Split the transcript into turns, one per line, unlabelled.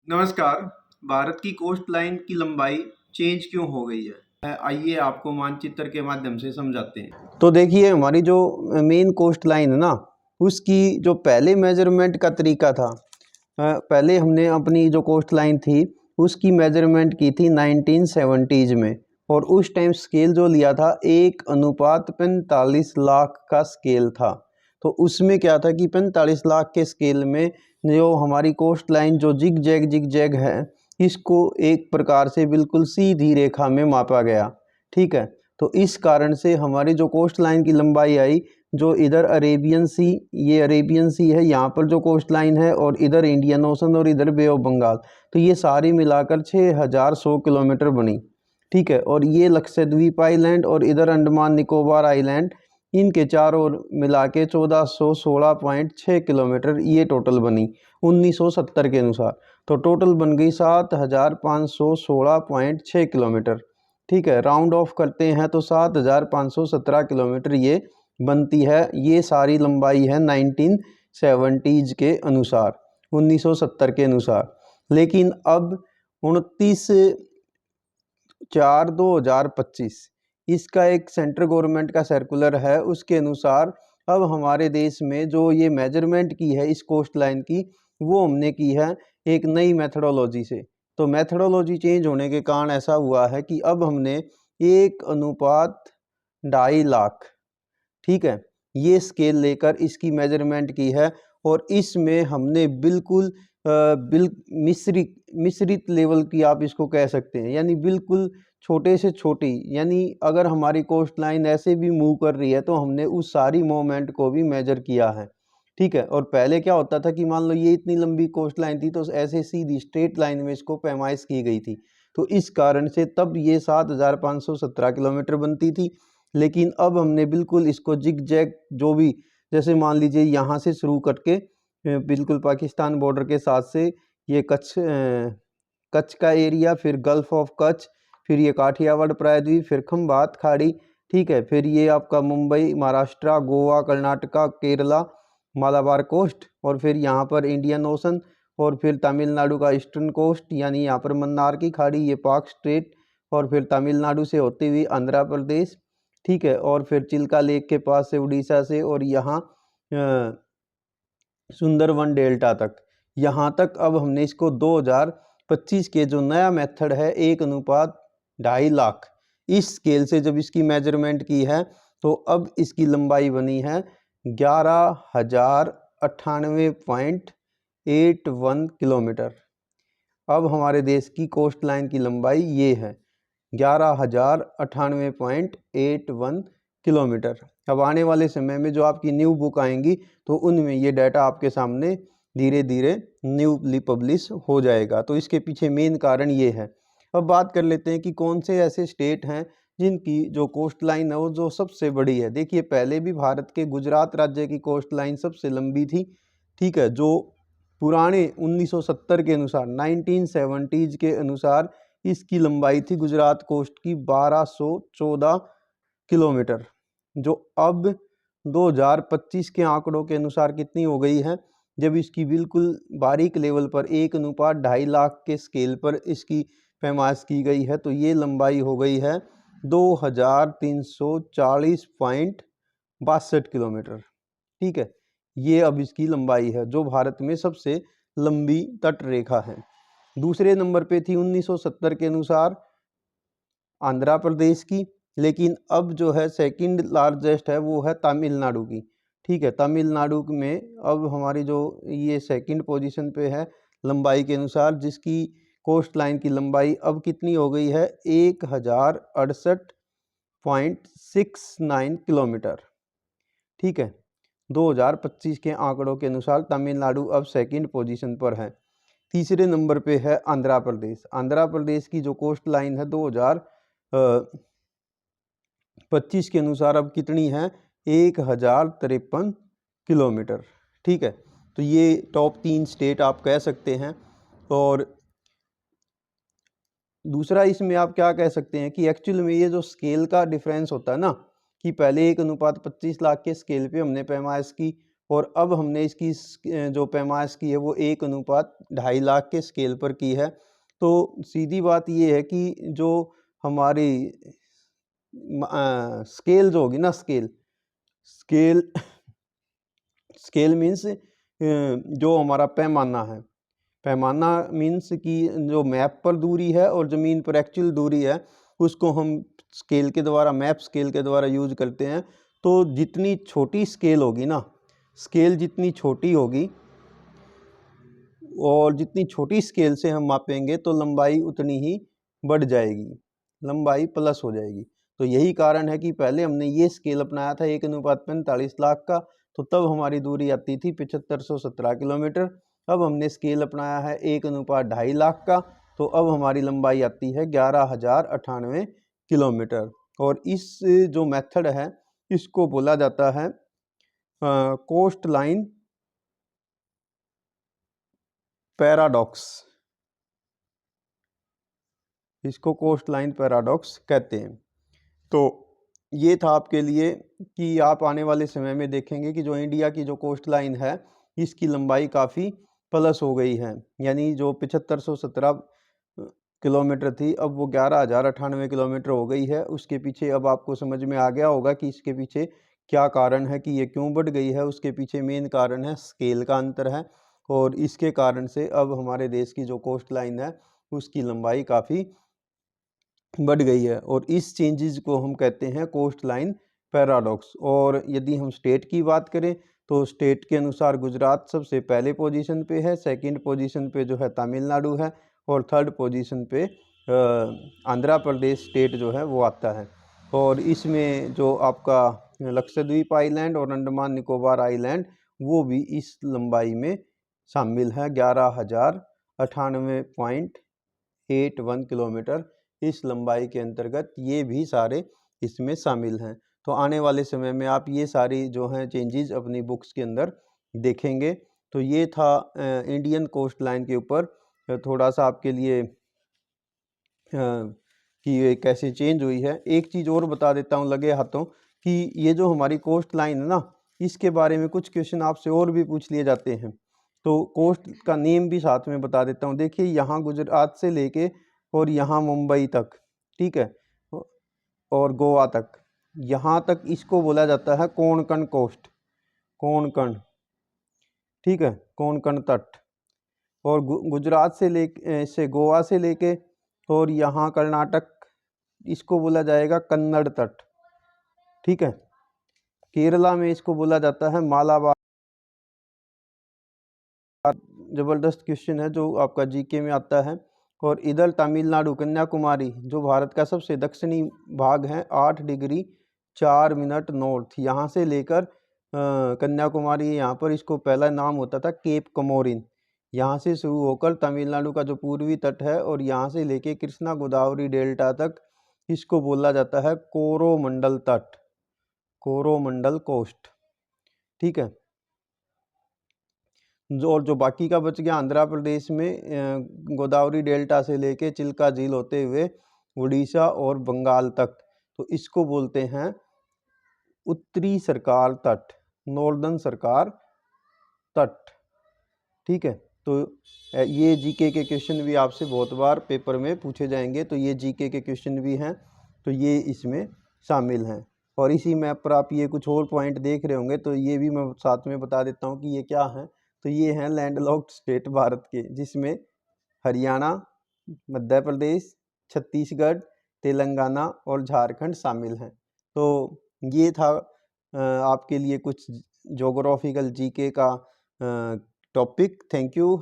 नमस्कार। भारत की coast line की लंबाई चेंज क्यों हो गई है? आइए आपको मानचित्र के माध्यम से समझाते हैं।
तो देखिए हमारी जो मेन कोस्ट लाइन है ना, उसकी जो पहले मेजरमेंट का तरीका था, पहले हमने अपनी जो कोस्ट लाइन थी उसकी मेजरमेंट की थी 1970s में। और उस टाइम स्केल जो लिया था 1:45 लाख का स्केल था। तो उसमें क्या था कि 45 लाख के स्केल में जो हमारी कोस्ट लाइन जो जिग जैग है, इसको एक प्रकार से बिल्कुल सीधी रेखा में मापा गया। ठीक है। तो इस कारण से हमारी जो कोस्ट लाइन की लंबाई आई, जो इधर अरेबियन सी, ये अरेबियन सी है यहाँ पर जो कोस्ट लाइन है, और इधर इंडियन ओशन और इधर बे ऑफ बंगाल, तो ये सारी मिलाकर 6100 किलोमीटर बनी। ठीक है। और ये लक्षद्वीप आइलैंड और इधर अंडमान निकोबार आइलैंड, इनके चारों ओर मिला के 1416.6 किलोमीटर ये टोटल बनी 1970 के अनुसार। तो टोटल बन गई 7516.6 किलोमीटर। ठीक है। राउंड ऑफ करते हैं तो 7517 किलोमीटर ये बनती है। ये सारी लंबाई है 1970s के अनुसार, 1970 के अनुसार। लेकिन अब 29/4/2025 इसका एक सेंट्रल गवर्नमेंट का सर्कुलर है, उसके अनुसार अब हमारे देश में जो ये मेजरमेंट की है इस कोस्ट लाइन की, वो हमने की है एक नई मेथडोलॉजी से। तो मेथडोलॉजी चेंज होने के कारण ऐसा हुआ है कि अब हमने 1:2.5 लाख, ठीक है, ये स्केल लेकर इसकी मेजरमेंट की है। और इसमें हमने बिल्कुल मिश्रित लेवल की आप इसको कह सकते हैं, यानी बिल्कुल छोटे से छोटी, यानी अगर हमारी कोस्ट लाइन ऐसे भी मूव कर रही है तो हमने उस सारी मोमेंट को भी मेजर किया है। ठीक है। और पहले क्या होता था कि मान लो ये इतनी लंबी कोस्ट लाइन थी तो ऐसे सीधी स्ट्रेट लाइन में इसको पैमाइश की गई थी, तो इस कारण से तब ये 7517 किलोमीटर बनती थी। लेकिन अब हमने बिल्कुल इसको जिग जैग, जो भी, जैसे मान लीजिए यहाँ से शुरू करके बिल्कुल पाकिस्तान बॉर्डर के साथ से ये कच्छ का एरिया, फिर गल्फ ऑफ कच्छ, फिर ये काठियावाड़ प्रायद्वीप, फिर खंबात खाड़ी, ठीक है, फिर ये आपका मुंबई, महाराष्ट्र, गोवा, कर्नाटका, केरला, मालाबार कोस्ट, और फिर यहाँ पर इंडियन ओशन, और फिर तमिलनाडु का ईस्टर्न कोस्ट, यानी यहाँ पर मन्नार की खाड़ी, ये पाक स्ट्रेट, और फिर तमिलनाडु से होती हुई आंध्र प्रदेश, ठीक है, और फिर चिल्का लेक के पास से उड़ीसा से, और यहाँ सुंदरवन डेल्टा तक, यहाँ तक अब हमने इसको 2025 के जो नया मेथड है 1:2.5 लाख, इस स्केल से जब इसकी मेजरमेंट की है तो अब इसकी लंबाई बनी है 11,098.81 किलोमीटर। अब हमारे देश की कोस्ट लाइन की लंबाई ये है 11,098.81 किलोमीटर। अब आने वाले समय में जो आपकी न्यू बुक आएंगी तो उनमें ये डाटा आपके सामने धीरे धीरे न्यूली पब्लिश हो जाएगा। तो इसके पीछे मेन कारण ये है। अब बात कर लेते हैं कि कौन से ऐसे स्टेट हैं जिनकी जो कोस्ट लाइन है वो जो सबसे बड़ी है। देखिए पहले भी भारत के गुजरात राज्य की कोस्ट लाइन सबसे लंबी थी। ठीक है। जो पुराने 1970 के अनुसार, 1970s के अनुसार इसकी लंबाई थी गुजरात कोस्ट की 1214 किलोमीटर, जो अब 2025 के आंकड़ों के अनुसार कितनी हो गई है, जब इसकी बिल्कुल बारीक लेवल पर 1:2.5 लाख के स्केल पर इसकी पैमाइश की गई है, तो ये लंबाई हो गई है 2340.62 किलोमीटर। ठीक है। ये अब इसकी लंबाई है जो भारत में सबसे लंबी तट रेखा है। दूसरे नंबर पे थी 1970 के अनुसार आंध्र प्रदेश की, लेकिन अब जो है सेकंड लार्जेस्ट है वो है तमिलनाडु की। ठीक है। तमिलनाडु में अब हमारी जो ये सेकंड पोजीशन पे है लंबाई के अनुसार, जिसकी कोस्ट लाइन की लंबाई अब कितनी हो गई है 1068.69 किलोमीटर। ठीक है। 2025 के आंकड़ों के अनुसार तमिलनाडु अब सेकंड पोजीशन पर है। तीसरे नंबर पे है आंध्र प्रदेश। आंध्र प्रदेश की जो कोस्ट लाइन है 2025 के अनुसार अब कितनी है 1053 किलोमीटर। ठीक है। तो ये टॉप 3 स्टेट आप कह सकते हैं। और दूसरा इसमें आप क्या कह सकते हैं कि एक्चुअल में ये जो स्केल का डिफरेंस होता है ना, कि पहले 1:25 लाख के स्केल पे हमने पैमाइश की, और अब हमने इसकी जो पैमाइश की है वो 1:2.5 लाख के स्केल पर की है। तो सीधी बात ये है कि जो हमारी स्केल जो होगी ना, स्केल स्केल मीन्स जो हमारा पैमाना है, पैमाना मीन्स कि जो मैप पर दूरी है और ज़मीन पर एक्चुअल दूरी है, उसको हम स्केल के द्वारा, मैप स्केल के द्वारा यूज करते हैं। तो जितनी छोटी स्केल होगी ना, स्केल जितनी छोटी होगी और जितनी छोटी स्केल से हम मापेंगे तो लंबाई उतनी ही बढ़ जाएगी, लंबाई प्लस हो जाएगी। तो यही कारण है कि पहले हमने ये स्केल अपनाया था 1:45 लाख का, तो तब हमारी दूरी आती थी 7517 किलोमीटर। अब हमने स्केल अपनाया है 1:2.5 लाख का, तो अब हमारी लंबाई आती है 11,098 किलोमीटर। और इस जो मेथड है इसको बोला जाता है कोस्ट लाइन पैराडॉक्स, इसको कोस्ट लाइन पैराडॉक्स कहते हैं। तो ये था आपके लिए कि आप आने वाले समय में देखेंगे कि जो इंडिया की जो कोस्ट लाइन है इसकी लंबाई काफ़ी प्लस हो गई है, यानी जो 7517 किलोमीटर थी अब वो 11,098 किलोमीटर हो गई है। उसके पीछे अब आपको समझ में आ गया होगा कि इसके पीछे क्या कारण है, कि ये क्यों बढ़ गई है। उसके पीछे मेन कारण है स्केल का अंतर है, और इसके कारण से अब हमारे देश की जो कोस्ट लाइन है उसकी लंबाई काफ़ी बढ़ गई है, और इस चेंजेस को हम कहते हैं कोस्ट लाइन पैराडॉक्स। और यदि हम स्टेट की बात करें तो स्टेट के अनुसार गुजरात सबसे पहले पोजीशन पे है, सेकंड पोजीशन पे जो है तमिलनाडु है, और थर्ड पोजीशन पे आंध्र प्रदेश स्टेट जो है वो आता है। और इसमें जो आपका लक्षद्वीप आइलैंड और अंडमान निकोबार आइलैंड वो भी इस लंबाई में शामिल है, 11,098.81 किलोमीटर इस लंबाई के अंतर्गत ये भी सारे इसमें शामिल हैं। तो आने वाले समय में आप ये सारी जो हैं चेंजेस अपनी बुक्स के अंदर देखेंगे। तो ये था इंडियन कोस्ट लाइन के ऊपर थोड़ा सा आपके लिए कि ये कैसे चेंज हुई है। एक चीज़ और बता देता हूँ लगे हाथों कि ये जो हमारी कोस्ट लाइन है ना, इसके बारे में कुछ क्वेश्चन आपसे और भी पूछ लिए जाते हैं, तो कोस्ट का नेम भी साथ में बता देता हूँ। देखिए यहाँ गुजरात से लेके और यहाँ मुंबई तक, ठीक है, और गोवा तक, यहाँ तक इसको बोला जाता है कोंकण कोस्ट, कोंकण, ठीक है, कोंकण तट। और गुजरात से गोवा से लेके और यहाँ कर्नाटक, इसको बोला जाएगा कन्नड़ तट, ठीक है। केरला में इसको बोला जाता है मालाबार। जबरदस्त क्वेश्चन है जो आपका जीके में आता है। और इधर तमिलनाडु कन्याकुमारी जो भारत का सबसे दक्षिणी भाग है, 8 डिग्री 4 मिनट नॉर्थ, यहाँ से लेकर कन्याकुमारी, यहाँ पर इसको पहला नाम होता था केप कमोरिन। यहाँ से शुरू होकर तमिलनाडु का जो पूर्वी तट है और यहाँ से लेके कृष्णा गोदावरी डेल्टा तक इसको बोला जाता है कोरोमंडल तट, कोरोमंडल कोस्ट, ठीक है। जो बाकी का बच गया आंध्र प्रदेश में गोदावरी डेल्टा से लेके चिल्का झील होते हुए उड़ीसा और बंगाल तक, तो इसको बोलते हैं उत्तरी सरकार तट, नॉर्दर्न सरकार तट, ठीक है। तो ये जीके के क्वेश्चन भी आपसे बहुत बार पेपर में पूछे जाएंगे, तो ये जीके के क्वेश्चन भी हैं, तो ये इसमें शामिल हैं। और इसी मैप पर आप ये कुछ और पॉइंट देख रहे होंगे, तो ये भी मैं साथ में बता देता हूँ कि ये क्या हैं। तो ये हैं लैंडलॉक्ड स्टेट भारत के, जिसमें हरियाणा, मध्य प्रदेश, छत्तीसगढ़, तेलंगाना और झारखंड शामिल हैं। तो ये था आपके लिए कुछ ज्योग्राफिकल जीके का टॉपिक। Thank you.